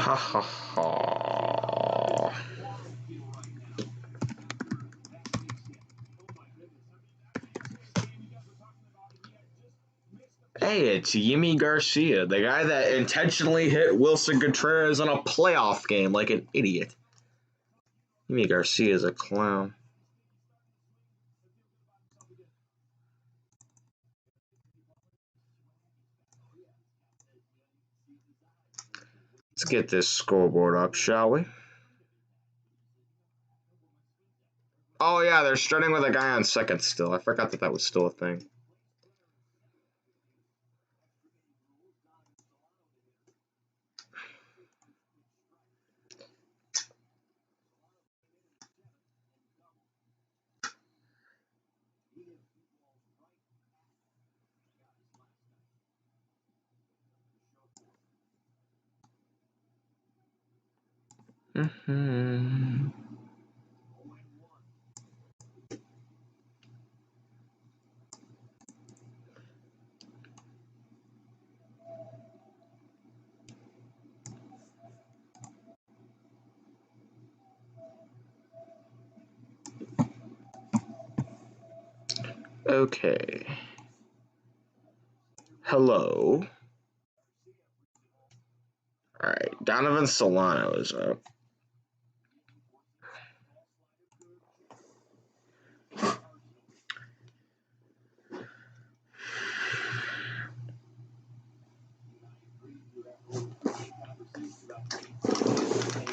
Ha ha ha. Hey, it's Yimi Garcia, the guy that intentionally hit Wilson Contreras in a playoff game like an idiot. Yimi Garcia is a clown. Let's get this scoreboard up, shall we? Oh yeah, they're starting with a guy on second still. I forgot that was still a thing. Okay. Hello. Alright, Donovan Solano is up.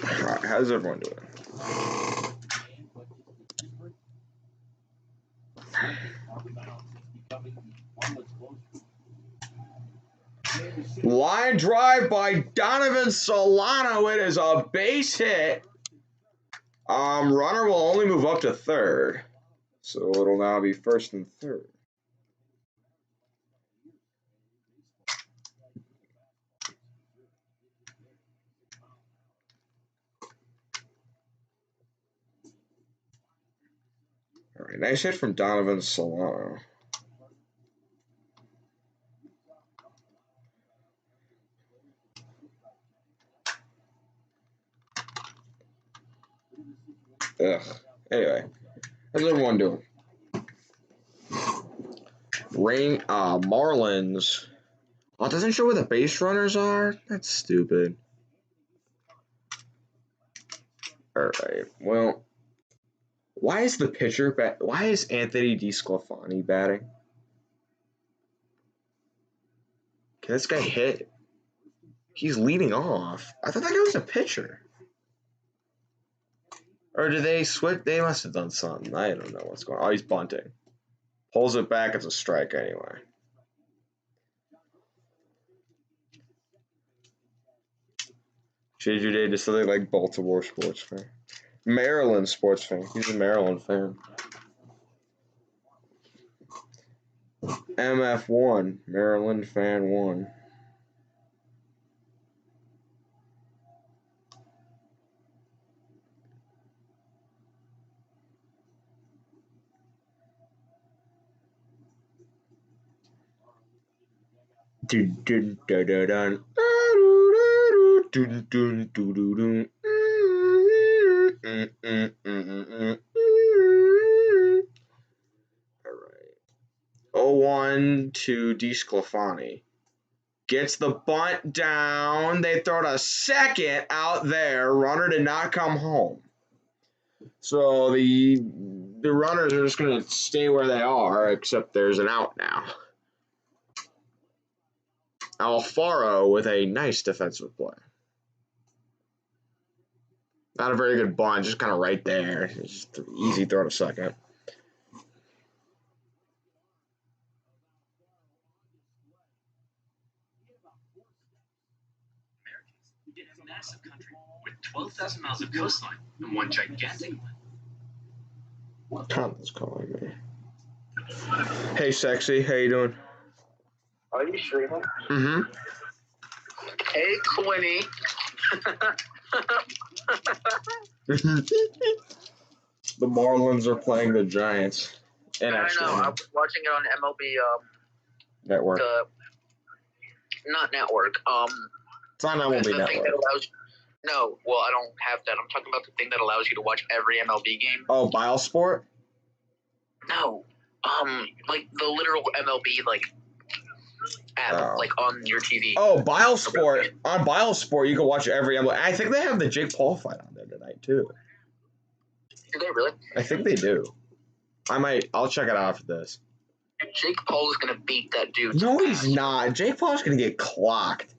Alright, how's everyone doing? Line drive by Donovan Solano. It is a base hit. Runner will only move up to third. So it'll now be first and third. All right, nice hit from Donovan Solano. Ugh. Anyway, how's everyone doing? Marlins. Oh, it doesn't show where the base runners are? That's stupid. Alright, well, why is the pitcher why is Anthony DeSclafani batting? Can this guy hit? He's leading off. I thought that guy was a pitcher. Or did they switch? They must have done something. I don't know what's going on. Oh, he's bunting. Pulls it back. It's a strike anyway. Change your day to something like Baltimore sports fan. Maryland sports fan. He's a Maryland fan. MF1. Maryland fan 1. Dun dun dun dun dun. Dun dun dun dun dun. All right. 0-1 to DeSclafani. Gets the bunt down. They throw it a second out there. Runner did not come home. So the runners are just going to stay where they are, except there's an out now. Alfaro with a nice defensive play. Not a very good bunt, just kind of right there. It's just an easy throw to second. It is a massive country with 12,000 miles of coastline and one gigantic one. Conley's calling me. Hey, sexy. How you doing? Are you streaming? Mm-hmm. Hey, Quinny. The Marlins are playing the Giants. And I know. I was watching it on MLB Network. not network. It's on MLB the Network. thing that allows No, well, I don't have that. I'm talking about the thing that allows you to watch every MLB game. Oh, BioSport? No, like the literal MLB app, like on your TV. Oh, BioSport. On BioSport, you can watch every MLB. I think they have the Jake Paul fight on there tonight too. Do they really? I think they do. I'll check it out after this. Jake Paul is gonna beat that dude. No, he's not. Jake Paul's gonna get clocked.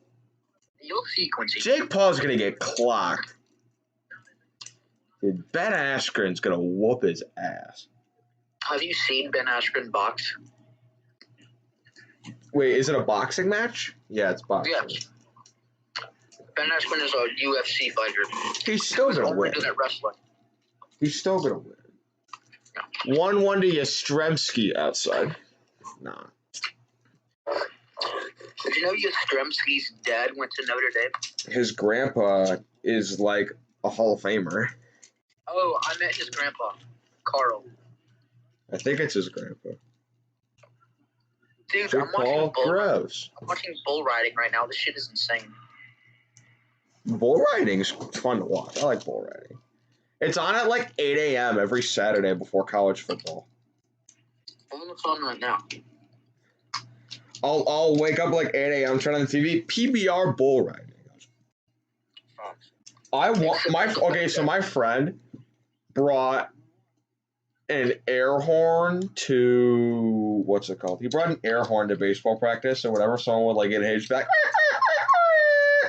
You'll see, Quincy. Jake Paul's gonna get clocked. Dude, Ben Askren's gonna whoop his ass. Have you seen Ben Askren box? Wait, is it a boxing match? Yeah, it's boxing. Yeah. Ben Askren is a UFC fighter. He's still gonna only win. good at wrestling. He's still gonna win. 1-1 to Yastrzemski outside. Nah. Did you know Yastrzemski's dad went to Notre Dame? His grandpa is like a Hall of Famer. Oh, I met his grandpa, Carl. I think it's his grandpa. Dude, Jake I'm watching Paul, gross. I'm watching bull riding right now. This shit is insane. Bull riding's fun to watch. I like bull riding. It's on at like 8 a.m. every Saturday before college football. I'm on the phone right now. I'll wake up like 8 a.m. turn on the TV. PBR bull riding. So my friend brought an air horn to what's it called? He brought an air horn to baseball practice, and whenever someone would like get hit, he'd be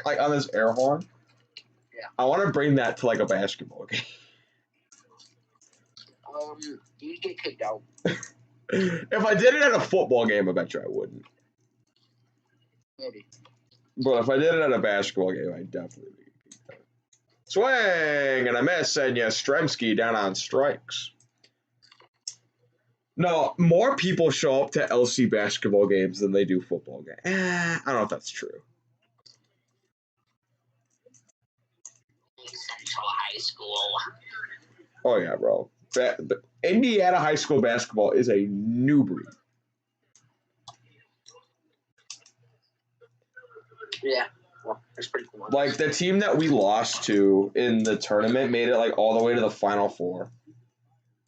like on this air horn. Yeah. I want to bring that to like a basketball game. You'd get kicked out. If I did it at a football game, I bet you I wouldn't. Maybe. But if I did it at a basketball game, I'd definitely be kicked out. Swing and a miss, and Yastrzemski down on strikes. No, more people show up to LC basketball games than they do football games. I don't know if that's true. Central High School. Oh, yeah, bro. Indiana high school basketball is a new breed. Yeah, well, it's pretty cool. Like, the team that we lost to in the tournament made it, like, all the way to the Final Four.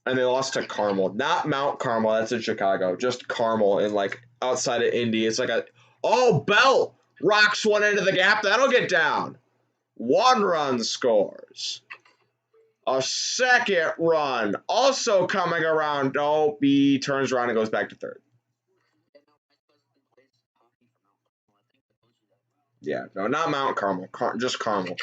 And they lost to Carmel. Not Mount Carmel, that's in Chicago. Just Carmel in, like, outside of Indy. It's like Bell rocks one into the gap. That'll get down. 1 run scores. A second run also coming around. Oh, B turns around and goes back to third. Yeah, no, not Mount Carmel. Just Carmel.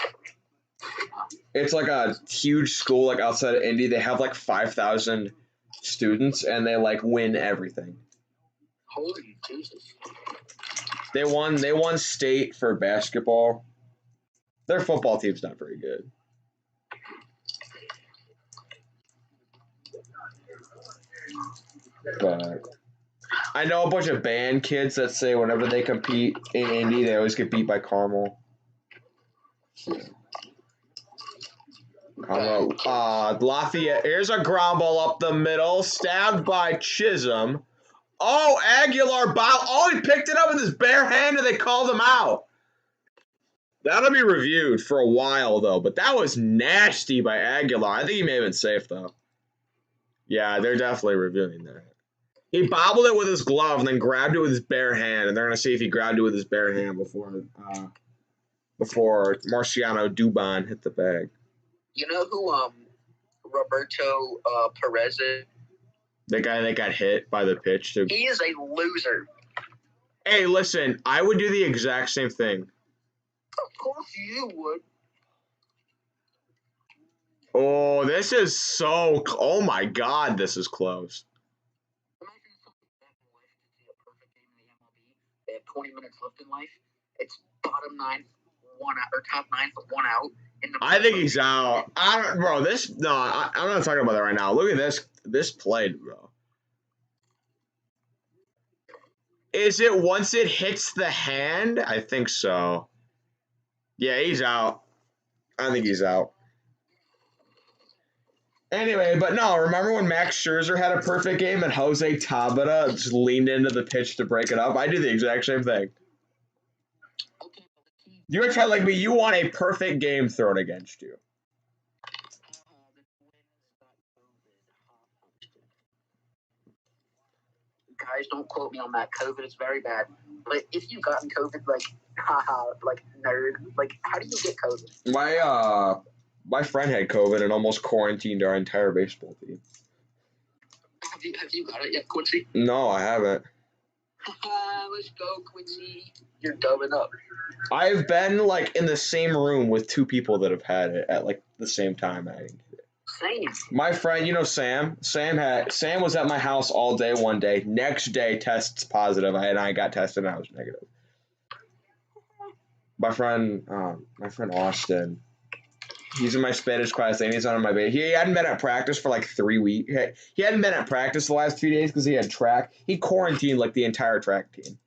It's like a huge school, like outside of Indy. They have like 5,000 students, and they like win everything. Holy Jesus! They won state for basketball. Their football team's not very good. But I know a bunch of band kids that say whenever they compete in Indy, they always get beat by Carmel. Lafayette. Here's a ground ball up the middle, stabbed by Chisholm. Oh, Aguilar he picked it up with his bare hand and they called him out. That'll be reviewed for a while, though, but that was nasty by Aguilar. I think he may have been safe, though. Yeah, they're definitely reviewing that. He bobbled it with his glove and then grabbed it with his bare hand, and they're going to see if he grabbed it with his bare hand before Marciano Dubon hit the bag. You know who Roberto Perez is? The guy that got hit by the pitch. He is a loser. Hey, listen, I would do the exact same thing. Of course you would. Oh, this is so... Oh, my God, this is close. Imagine something back in life to see a perfect game in the MLB. They have 20 minutes left in life. It's bottom 9, 1 out, or top 9 for 1 out. I think he's out. I'm not talking about that right now. Look at this play, bro. Is it once it hits the hand? I think so. Yeah, he's out. I think he's out. Anyway, but no, remember when Max Scherzer had a perfect game and Jose Tabata just leaned into the pitch to break it up? I do the exact same thing. Okay, but the team You're telling me you want a perfect game thrown against you. Guys, don't quote me on that. COVID is very bad. But if you've gotten COVID, like, haha, like, nerd, like, how do you get COVID? My friend had COVID and almost quarantined our entire baseball team. Have you got it yet, Quincy? No, I haven't. Let's go, Quincy. You're dumbing up. I've been like in the same room with two people that have had it at like the same time. Same. My friend, you know Sam. Sam was at my house all day one day. Next day, tests positive, and I got tested and I was negative. My friend Austin. He's in my Spanish class and he's on my base. He hadn't been at practice for like 3 weeks. He hadn't been at practice the last few days because he had track. He quarantined like the entire track team.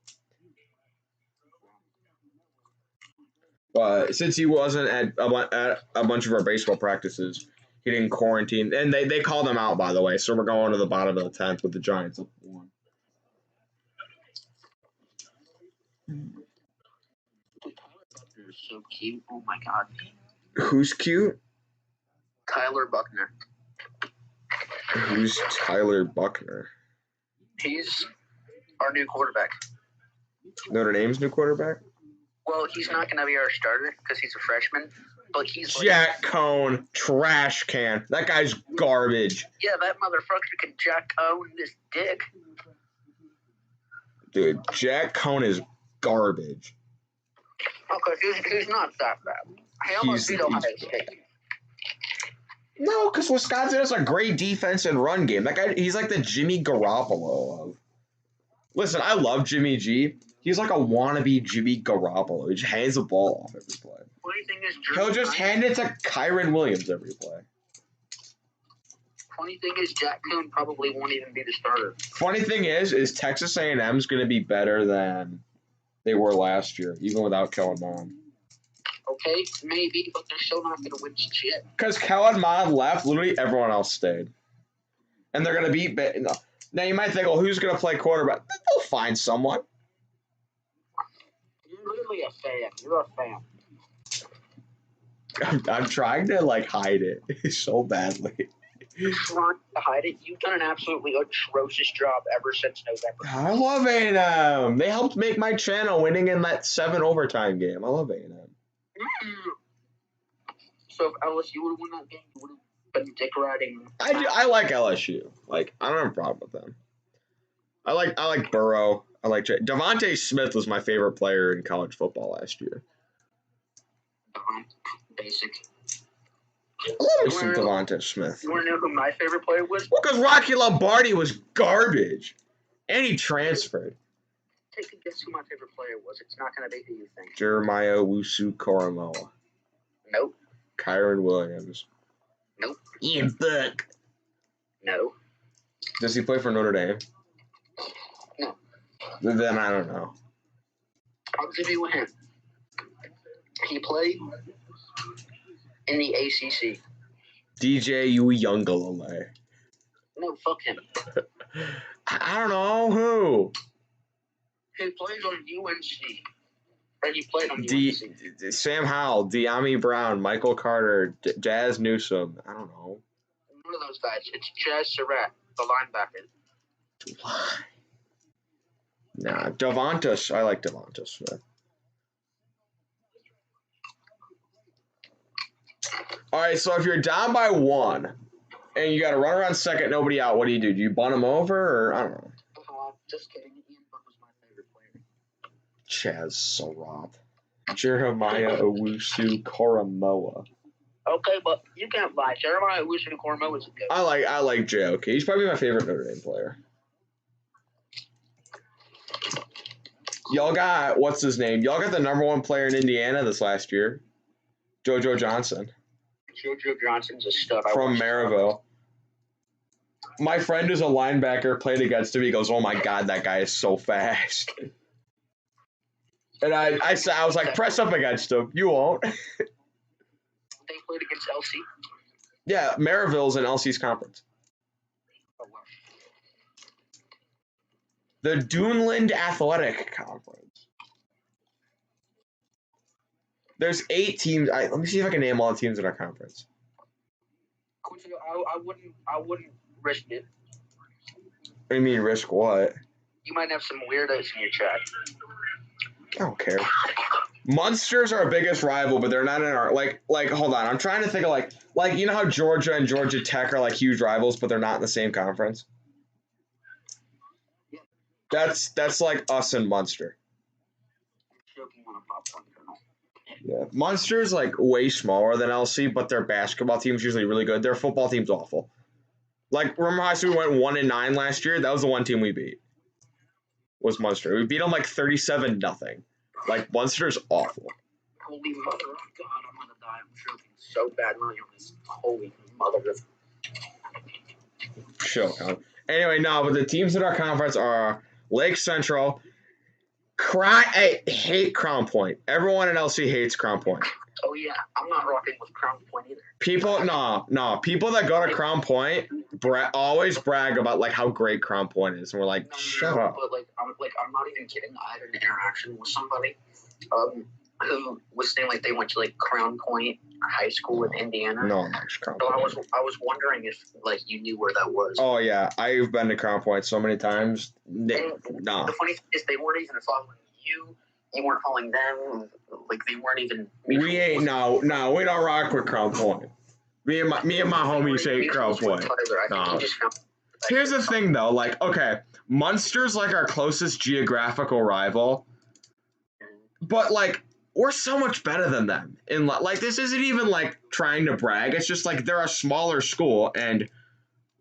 But since he wasn't at a bunch of our baseball practices, he didn't quarantine. And they called him out, by the way. So we're going to the bottom of the 10th with the Giants up 1. You're so cute. Oh my god. Who's cute? Tyler Buckner. Who's Tyler Buckner? He's our new quarterback. Notre Dame's new quarterback? Well, he's not going to be our starter because he's a freshman, but he's Jack Cohn, trash can. That guy's garbage. Yeah, that motherfucker can Jack Cohn this dick. Dude, Jack Cohn is garbage. Okay, he's not that bad. I almost beat Ohio State. No, because Wisconsin has a great defense and run game. That guy, he's like the Jimmy Garoppolo of. Listen, I love Jimmy G. He's like a wannabe Jimmy Garoppolo. He just hands the ball off every play. Funny thing is, He'll just hand it to Kyron Williams every play. Funny thing is, Jack Cohn probably won't even be the starter. Funny thing is Texas A&M is going to be better than they were last year, even without Kellen Mond. Okay, maybe, but they're still not going to win shit. Because Kellen Mond left, literally everyone else stayed. And they're going to beat... Now, you might think, well, who's going to play quarterback? They'll find someone. You're literally a fan. You're a fan. I'm trying to, like, hide it so badly. You're trying to hide it? You've done an absolutely atrocious job ever since November. I love A&M. They helped make my channel winning in that 7 overtime game. I love A&M. So if LSU would have won that game, you would have been dick riding. I like LSU. Like, I don't have a problem with them. I like Burrow. I like Devontae Smith was my favorite player in college football last year. Basic. I love some Devontae Smith. You want to know who my favorite player was? Well, because Rocky Lombardi was garbage, and he transferred. Take a guess who my favorite player was. It's not going to be who you think. Jeremiah Owusu-Koramoah. Nope. Kyron Williams. Nope. Ian Book. No. Does he play for Notre Dame? No. Then I don't know. I'll give you a hint. He played in the ACC. DJ Uiagalelei. No, fuck him. I don't know who. He played on UNC. Or he played on UNC. Sam Howell, De'Ami Brown, Michael Carter, Jazz Newsome. I don't know. One of those guys. It's Jazz Surratt, the linebacker. Nah, Devonta. I like Devonta Smith. All right, so if you're down by 1 and you got to run around second, nobody out, what do? Do you bunt him over or I don't know? Just kidding. Ian Book was my favorite player. Chaz Surratt. Jeremiah Owusu-Koramoah. Okay, but you can't lie. Jeremiah Owusu-Koramoah is a good. I like JOK. He's probably my favorite Notre Dame player. Y'all got, what's his name? Y'all got the #1 player in Indiana this last year. JoJo Johnson. JoJo Johnson's a stud. From Maryville. My friend who's a linebacker played against him. He goes, oh my God, that guy is so fast. And I was like, press up against him. You won't. They played against LC? Yeah, Maryville's in LC's conference. Oh, wow. The Duneland Athletic Conference. There's 8 teams. Let me see if I can name all the teams in our conference. Coach, I wouldn't risk it. What do you mean risk what? You might have some weirdos in your chat. I don't care. Munster's our biggest rival, but they're not in our like. Hold on, I'm trying to think of like you know how Georgia and Georgia Tech are like huge rivals, but they're not in the same conference. Yeah. That's like us and Munster. Joking on a popcorn kernel. Yeah, Munster's like way smaller than LC, but their basketball team's usually really good. Their football team's awful. Like remember how we went 1-9 last year? That was the one team we beat. Was Munster? We beat them like 37-0. Like Munster's awful. Holy mother of God, I'm gonna die. I'm joking so badly on this. Holy mother of. Chill, Colin. Anyway, no, but the teams in our conference are Lake Central. I hate Crown Point. Everyone in LC hates Crown Point. Oh yeah, I'm not rocking with Crown Point either. People that go to Crown Point always brag about like how great Crown Point is, and we're like, shut up. But I'm not even kidding. I had an interaction with somebody, who was saying like they went to like Crown Point High School in Indiana. No, not Crown So Point. I was wondering if like you knew where that was. Oh yeah, I've been to Crown Point so many times. No. The funny thing is they weren't even following you. You weren't following them. Like they weren't even. We ain't no. We don't rock with Crown Point. Me and my homies hate Crown Point. No. Here's the thing though, like okay, Munster's like our closest geographical rival, but like we're so much better than them. In like this isn't even like trying to brag. It's just like they're a smaller school and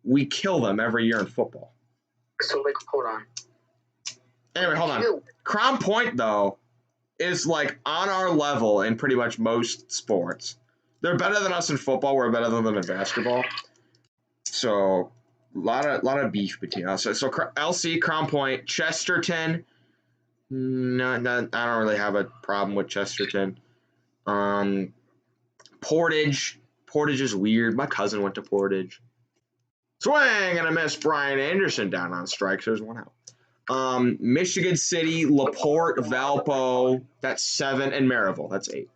we kill them every year in football. So like, hold on. Anyway, hold on. Crown Point though is like on our level in pretty much most sports. They're better than us in football. We're better than them in basketball. So a lot of beef between us. So LC, Crown Point, Chesterton. No, I don't really have a problem with Chesterton. Portage. Portage is weird. My cousin went to Portage. Swing and a miss. Brian Anderson down on strikes. There's one out. Michigan City, LaPorte, Valpo. That's 7, and Maryville. That's 8.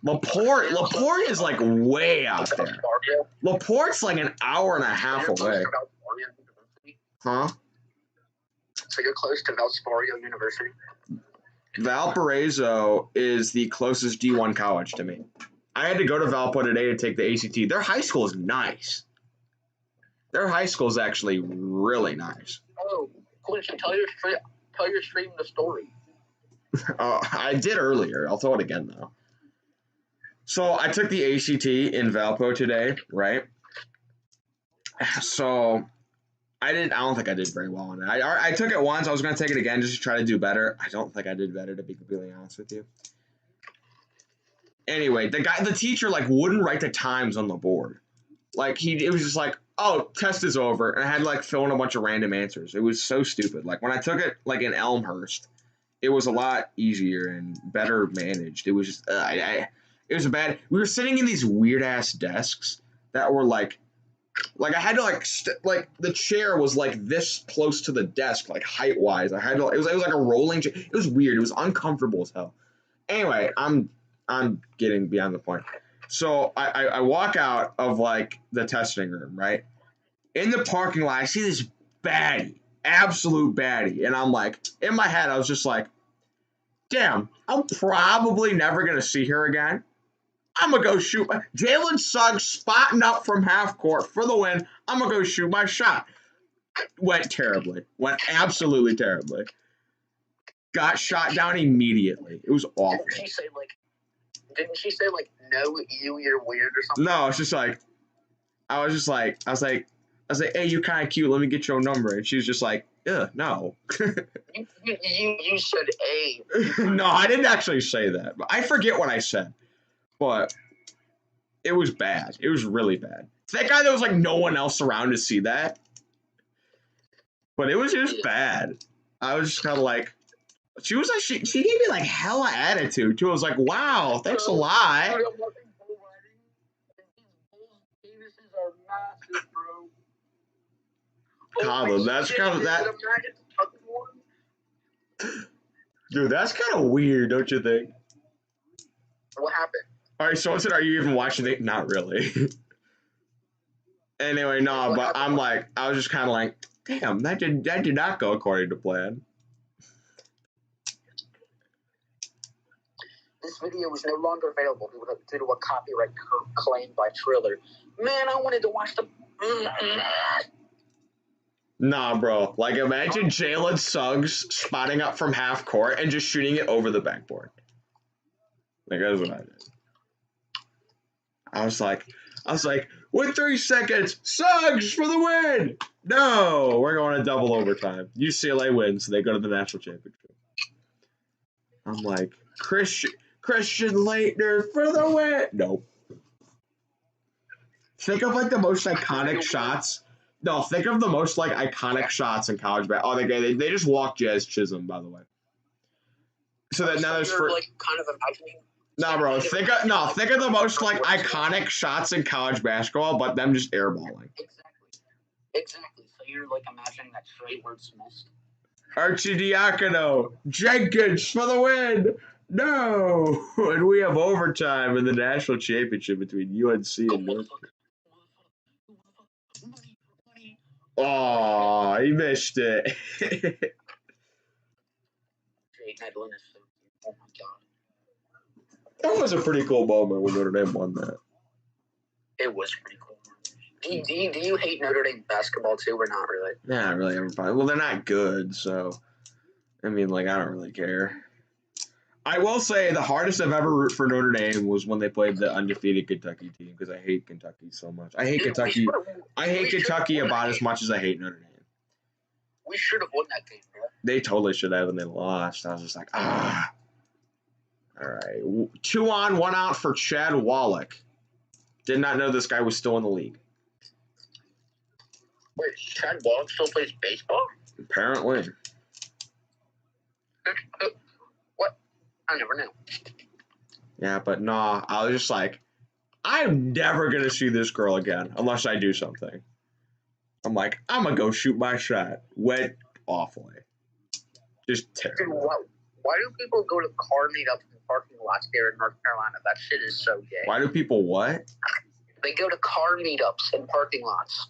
LaPorte is like way out there. LaPorte's like an hour and a half away. Huh? So you're close to Valparaiso University? Valparaiso is the closest D1 college to me. I had to go to Valpo today to take the ACT. Their high school is nice. Their high school is actually really nice. Oh, Quincy, tell your stream the story. I did earlier. I'll tell it again though. So I took the ACT in Valpo today, right? So I don't think I did very well on it. I took it once. I was going to take it again just to try to do better. I don't think I did better, to be completely honest with you. Anyway, the teacher like wouldn't write the times on the board. Like it was just like, oh, test is over, and I had to like fill in a bunch of random answers. It was so stupid. Like when I took it like in Elmhurst, it was a lot easier and better managed. It was just it was bad. We were sitting in these weird ass desks that were like I had to like the chair was like this close to the desk, like height wise. I had to. It was like a rolling chair. It was weird. It was uncomfortable as hell. Anyway, I'm getting beyond the point. So I walk out of like the testing room, right? In the parking lot, I see this baddie, absolute baddie, and I'm like, in my head, I was just like, damn, I'm probably never gonna see her again. I'm going to go shoot. Jalen Suggs spotting up from half court for the win. I'm going to go shoot my shot. Went terribly. Went absolutely terribly. Got shot down immediately. It was awful. Didn't she say, no, you're weird or something? No, it's just like, I was like, hey, you kind of cute. Let me get your number. And she was just like, ugh, no. you said A. No, I didn't actually say that. I forget what I said. But it was bad. It was really bad. Thank God there was like no one else around to see that. But it was just bad. I was just kind of like, she gave me like hella attitude too. I was like, wow, thanks a lot. Colin, that's kind of that. Dude, that's kind of weird, don't you think? What happened? All right, so I said, are you even watching it? Not really. Anyway, no, What but happened? I'm like, I was just kind of like, damn, that did not go according to plan. This video was no longer available due to a copyright claim by Triller. Man, I wanted to watch the. Nah, bro. Like, imagine Jalen Suggs spotting up from half court and just shooting it over the backboard. Like, that's what I did. I was like, with 3 seconds, Suggs for the win! No, we're going to double overtime. UCLA wins, so they go to the national championship. I'm like, Christian Leitner for the win! Nope. Think of, like, the most iconic shots. No, think of the most, like, iconic shots in college basketball. Oh, they just walked Jazz Chisholm, by the way. So that now there's like kind of imagining. Nah, bro. Think of the most like iconic shots in college basketball, but them just airballing. Exactly. So you're like imagining that Trey words missed. Archie Diacono, Jenkins for the win. No, and we have overtime in the national championship between UNC and North. Oh, he missed it. Oh my god. That was a pretty cool moment when Notre Dame won that. It was pretty cool. Do you hate Notre Dame basketball too, or not really? Yeah, not really. Well, they're not good, so I mean, like, I don't really care. I will say the hardest I've ever rooted for Notre Dame was when they played the undefeated Kentucky team because I hate Kentucky so much. I hate Kentucky. I hate Kentucky about as much as I hate Notre Dame. We should have won that game, bro. They totally should have, and they lost. I was just like, ah. All right, 2 on, 1 out for Chad Wallach. Did not know this guy was still in the league. Wait, Chad Wallach still plays baseball? Apparently. What? I never knew. Yeah, but nah, I was just like, I'm never going to see this girl again unless I do something. I'm like, I'm going to go shoot my shot. Went awfully. Just terrible. Dude, why do people go to car meetups in parking lots here in North Carolina? That shit is so gay. Why do people what? They go to car meetups in parking lots.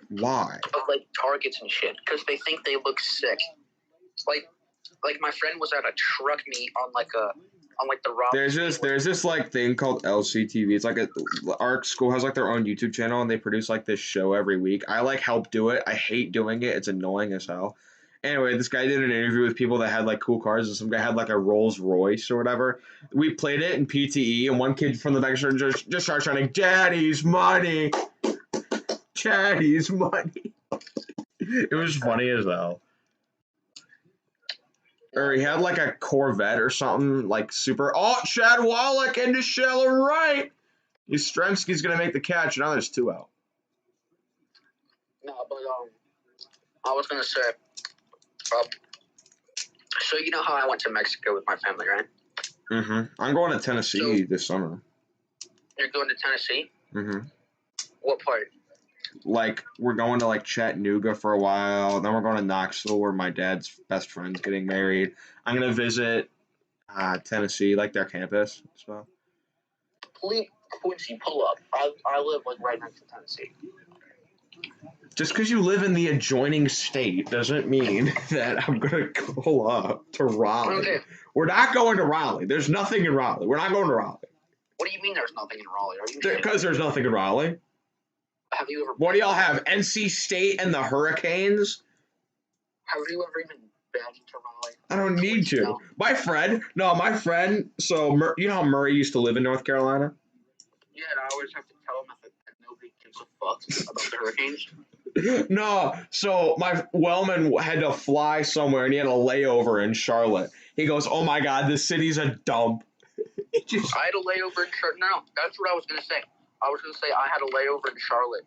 Why? Of like Targets and shit, because they think they look sick. Like my friend was at a truck meet on the Rob. There's this like thing called LCTV. It's like our school has like their own YouTube channel and they produce like this show every week. I like help do it. I hate doing it. It's annoying as hell. Anyway, this guy did an interview with people that had like cool cars, and some guy had like a Rolls Royce or whatever. We played it in PTE, and one kid from the back just started shouting, "Daddy's money, Daddy's money." It was funny as hell. Or he had like a Corvette or something, like super. Oh, Chad Wallach into shallow right. Yastrzemski's gonna make the catch. Now there's 2 out. No, but I was gonna say. So you know how I went to Mexico with my family, right? Mm-hmm. I'm going to Tennessee this summer. You're going to Tennessee? Mm-hmm. What part? Like, we're going to like Chattanooga for a while. Then we're going to Knoxville, where my dad's best friend's getting married. I'm gonna visit Tennessee, like their campus. So. Please, Quincy, pull up. I live like right next to Tennessee. Just because you live in the adjoining state doesn't mean that I'm going to pull up to Raleigh. Okay. We're not going to Raleigh. There's nothing in Raleigh. We're not going to Raleigh. What do you mean there's nothing in Raleigh? Are you kidding? Because there's nothing in Raleigh. Have you ever? What do y'all have? NC State and the Hurricanes? Have you ever even been to Raleigh? I don't need to. No. My friend, so you know how Murray used to live in North Carolina? Yeah, and I always have to tell him that nobody gives a fuck about the Hurricanes. No, so my Wellman had to fly somewhere and he had a layover in Charlotte. He goes, "Oh my God, this city's a dump." I had a layover in Charlotte. No, that's what I was gonna say. I was gonna say I had a layover in Charlotte.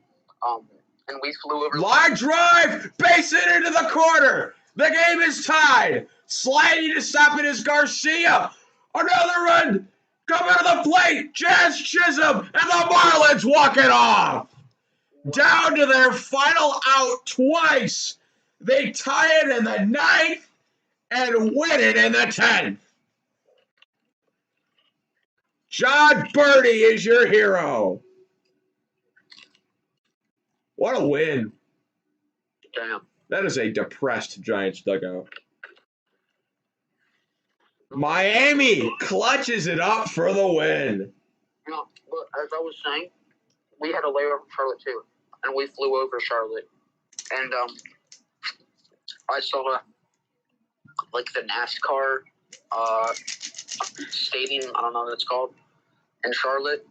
And we flew over. Line drive, base it into the corner. The game is tied. Sliding to stop it is Garcia. Another run coming to the plate. Jazz Chisholm and the Marlins walk it off. Down to their final out twice. They tie it in the 9th and win it in the 10th. John Birdie is your hero. What a win. Damn. That is a depressed Giants dugout. Miami clutches it up for the win. You know, but as I was saying, we had a layover from Charlotte too, and we flew over Charlotte, and I saw like the NASCAR stadium. I don't know what it's called in Charlotte.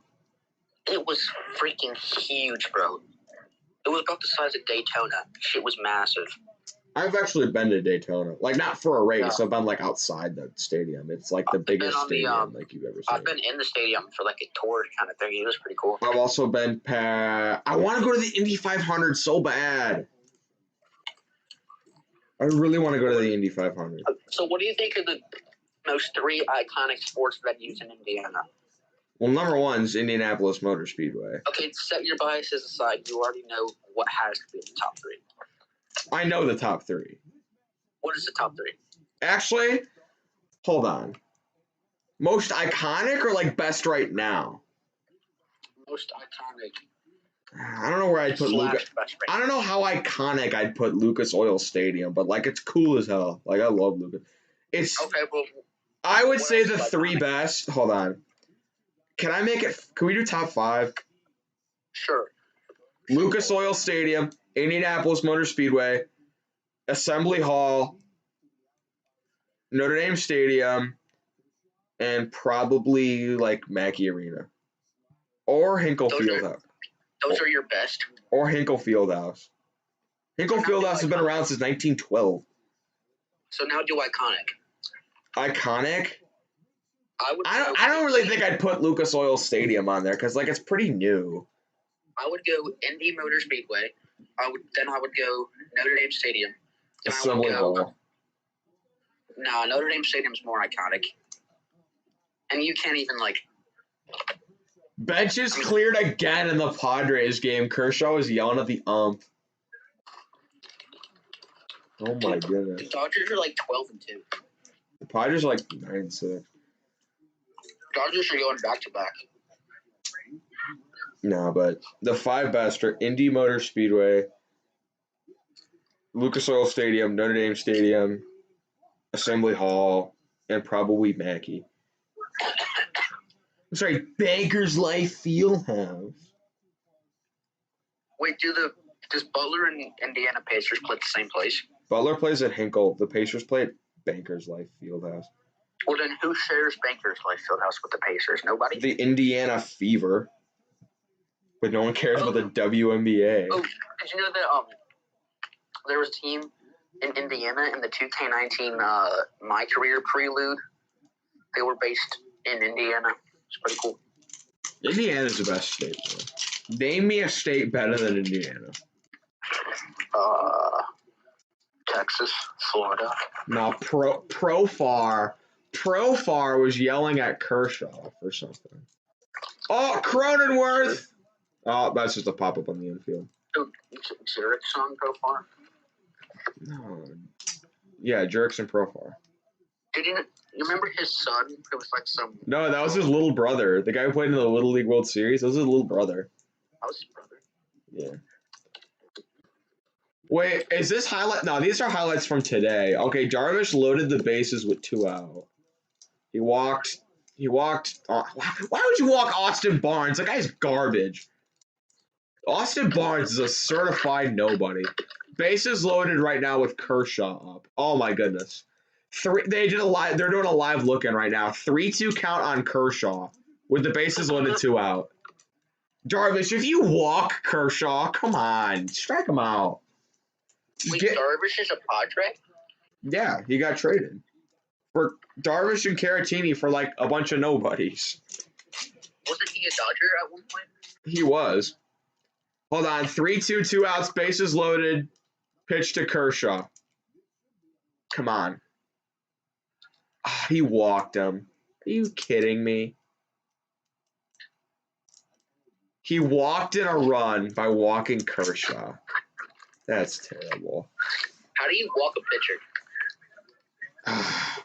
It was freaking huge, bro. It was about the size of Daytona. Shit was massive. I've actually been to Daytona. Like, not for a race. Yeah. I've been, like, outside the stadium. It's, like, the biggest stadium like you've ever seen. I've been in the stadium for, like, a tour kind of thing. It was pretty cool. I've also been I want to go to the Indy 500 so bad. I really want to go to the Indy 500. So what do you think of the most 3 iconic sports venues in Indiana? Well, number one is Indianapolis Motor Speedway. Okay, set your biases aside. You already know what has to be in the top 3. I know the top 3. What is the top 3? Actually, hold on. Most iconic or, like, best right now? Most iconic. I don't know where I'd put Lucas. I don't know how iconic I'd put Lucas Oil Stadium, but, like, it's cool as hell. Like, I love Lucas. It's. Okay, well. I would say the 3 best. Hold on. Can we do top 5? Sure. Lucas Oil Stadium, Indianapolis Motor Speedway, Assembly Hall, Notre Dame Stadium, and probably, like, Mackey Arena. Or Hinkle Fieldhouse. Those are your best? Or Hinkle Fieldhouse. Hinkle Fieldhouse has been around since 1912. So now do iconic. Iconic? I don't really think I'd put Lucas Oil Stadium on there because, like, it's pretty new. I would go Indy Motor Speedway. I would go Notre Dame Stadium. Then Assembly Hall. No, Notre Dame Stadium's more iconic. And you can't even, like... Benches cleared again in the Padres game. Kershaw was yelling at the ump. Oh, my goodness. The Dodgers are, like, 12-2. The Padres are, like, 9-6. Dodgers are going back-to-back. No, but the 5 best are Indy Motor Speedway, Lucas Oil Stadium, Notre Dame Stadium, Assembly Hall, and probably Mackey. I'm sorry, Bankers Life Fieldhouse. Wait, does Butler and Indiana Pacers play at the same place? Butler plays at Hinkle. The Pacers play at Bankers Life Fieldhouse. Well, then who shares Bankers Life Fieldhouse with the Pacers? Nobody? The Indiana Fever. But no one cares about the WNBA. Oh, did you know that there was a team in Indiana in the 2K19 My Career Prelude? They were based in Indiana. It's pretty cool. Indiana's the best state, man. Name me a state better than Indiana. Texas, Florida. No, Profar was yelling at Kershaw for something. Oh, Cronenworth! Oh, that's just a pop-up on the infield. Zurich's on Profar? No. Yeah, Jerks and Profar. You remember his son? It was like some... No, that was his little brother. The guy who played in the Little League World Series, that was his little brother. That was his brother. Yeah. Wait, is this highlight? No, these are highlights from today. Okay, Darvish loaded the bases with 2 out. He walked. Why would you walk Austin Barnes? That guy's garbage. Austin Barnes is a certified nobody. Bases loaded right now with Kershaw up. Oh my goodness. They're doing a live look-in right now. 3-2 count on Kershaw with the bases loaded 2 out. Darvish, if you walk Kershaw, come on, strike him out. Wait, Darvish is a Padre? Yeah, he got traded. For Darvish and Caratini for like a bunch of nobodies. Wasn't he a Dodger at one point? He was. Hold on, 3-2, 2 outs, bases loaded, pitch to Kershaw. Come on. Oh, he walked him. Are you kidding me? He walked in a run by walking Kershaw. That's terrible. How do you walk a pitcher?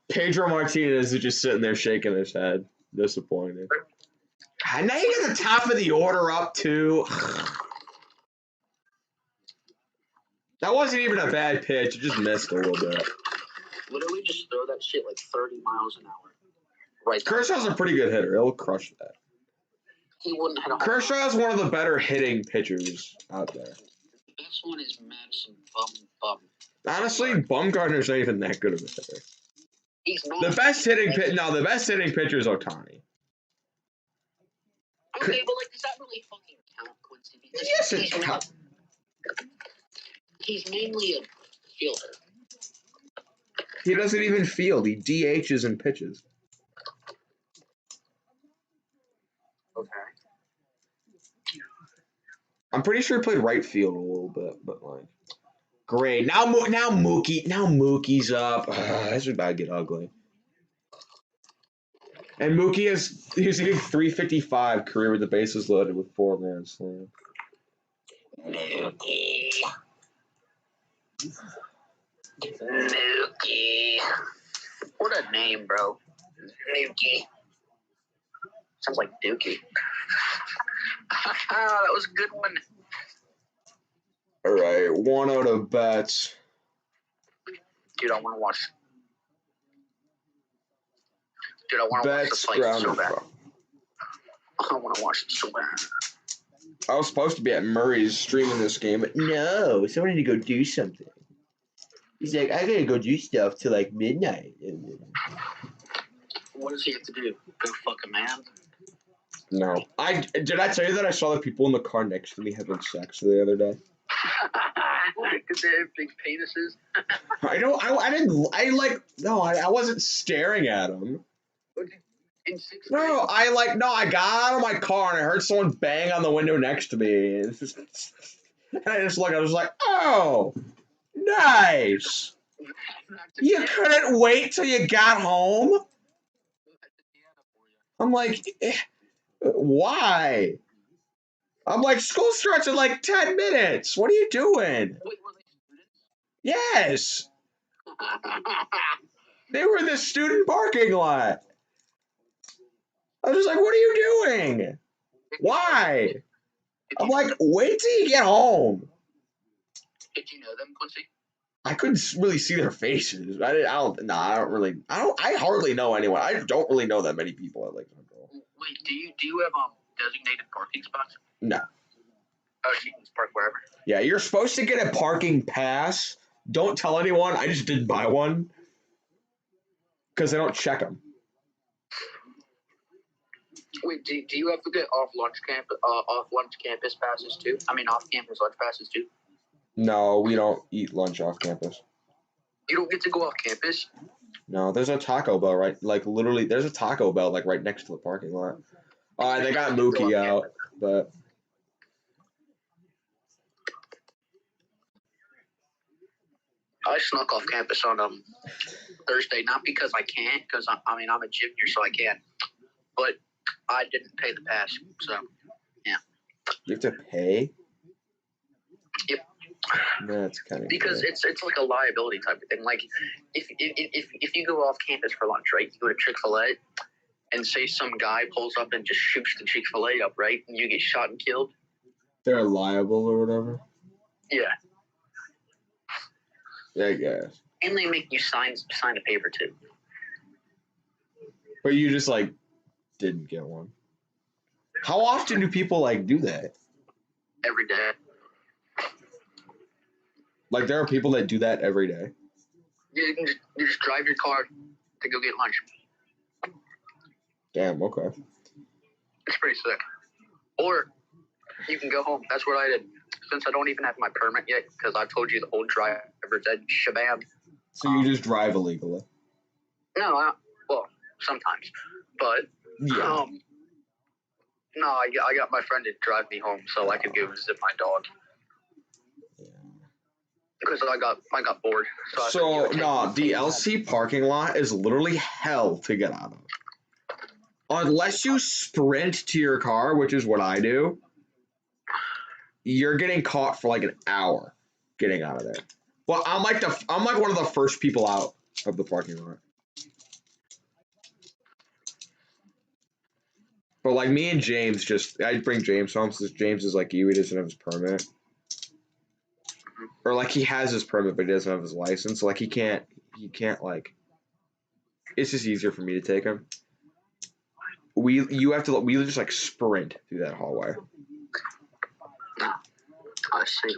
Pedro Martinez is just sitting there shaking his head. Disappointed. And now you get the top of the order up, too. That wasn't even a bad pitch. It just missed a little bit. Literally just throw that shit like 30 miles an hour. Right. Kershaw's a pretty good hitter. He'll crush that. He wouldn't hit a home run. Kershaw's one of the better hitting pitchers out there. The best one is Madison Bum. Honestly, Bumgarner's not even that good of a hitter. He's not. The best hitting pitcher is Ohtani. Okay, but like, does that really fucking count, Quincy? Because Yes, it counts. He's mainly a fielder. He doesn't even field. He DHs and pitches. Okay. I'm pretty sure he played right field a little bit, but like, great. Now Mookie's up. This is about to get ugly. And he's hitting 355 career with the bases loaded with 4 grand slam. Mookie. What a name, bro. Mookie. Sounds like Dookie. That was a good one. All right, 1 out of bets. Dude, I want to watch. Dude, I want to watch this fight so bad. I want to watch it so bad. I was supposed to be at Murray's streaming this game, but no, someone need to go do something. He's like, I gotta go do stuff till like midnight. What does he have to do? Go fuck a man? No. Did I tell you that I saw the people in the car next to me having sex the other day? Because they have big penises. I wasn't staring at them. In 6th grade? No, I got out of my car and I heard someone bang on the window next to me. And I just looked, I was like, oh, nice. You couldn't wait till you got home? I'm like, why? I'm like, school starts in like 10 minutes. What are you doing? Wait, were they students? Yes. They were in the student parking lot. I was just like, what are you doing? Why? I'm like, wait till you get home. Did you know them, Quincy? I couldn't really see their faces. I hardly know anyone. I don't really know that many people at Lake Central. Wait, do you have designated parking spots? No. Oh, you can just park wherever. Yeah, you're supposed to get a parking pass. Don't tell anyone. I just didn't buy one because they don't check them. Wait, do you have to get off lunch campus passes too? I mean, off campus lunch passes too. No, we don't eat lunch off campus. You don't get to go off campus? No, there's a Taco Bell literally, there's a Taco Bell right next to the parking lot. They got Mookie out, but I snuck off campus on Thursday, not because I can't, because I'm a junior, so I can, but I didn't pay the pass, so yeah. You have to pay? Yep. That's kind of because it's like a liability type of thing. Like if you go off campus for lunch, right? You go to Chick-fil-A, and say some guy pulls up and just shoots the Chick-fil-A up, right? And you get shot and killed. They're liable or whatever. Yeah. I guess. And they make you sign a paper too. But you just didn't get one. How often do people do that? Every day. There are people that do that every day. You just drive your car to go get lunch. Damn. Okay. It's pretty sick. Or you can go home. That's what I did. Since I don't even have my permit yet, because I told you the whole driver's ed shabam. So you just drive illegally? No, well, sometimes, but yeah. No, I got my friend to drive me home so I could go visit my dog. Yeah. Because I got bored. So the LC parking lot is literally hell to get out of. Unless you sprint to your car, which is what I do, you're getting caught for an hour getting out of there. Well, I'm like one of the first people out of the parking lot. But like me and James, I'd bring James home since James is like you. He doesn't have his permit, or like he has his permit but he doesn't have his license. So like he can't like. It's just easier for me to take him. We just like sprint through that hallway. No, I see.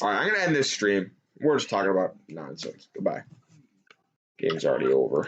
All right, I'm gonna end this stream. We're just talking about nonsense. Goodbye. Game's already over.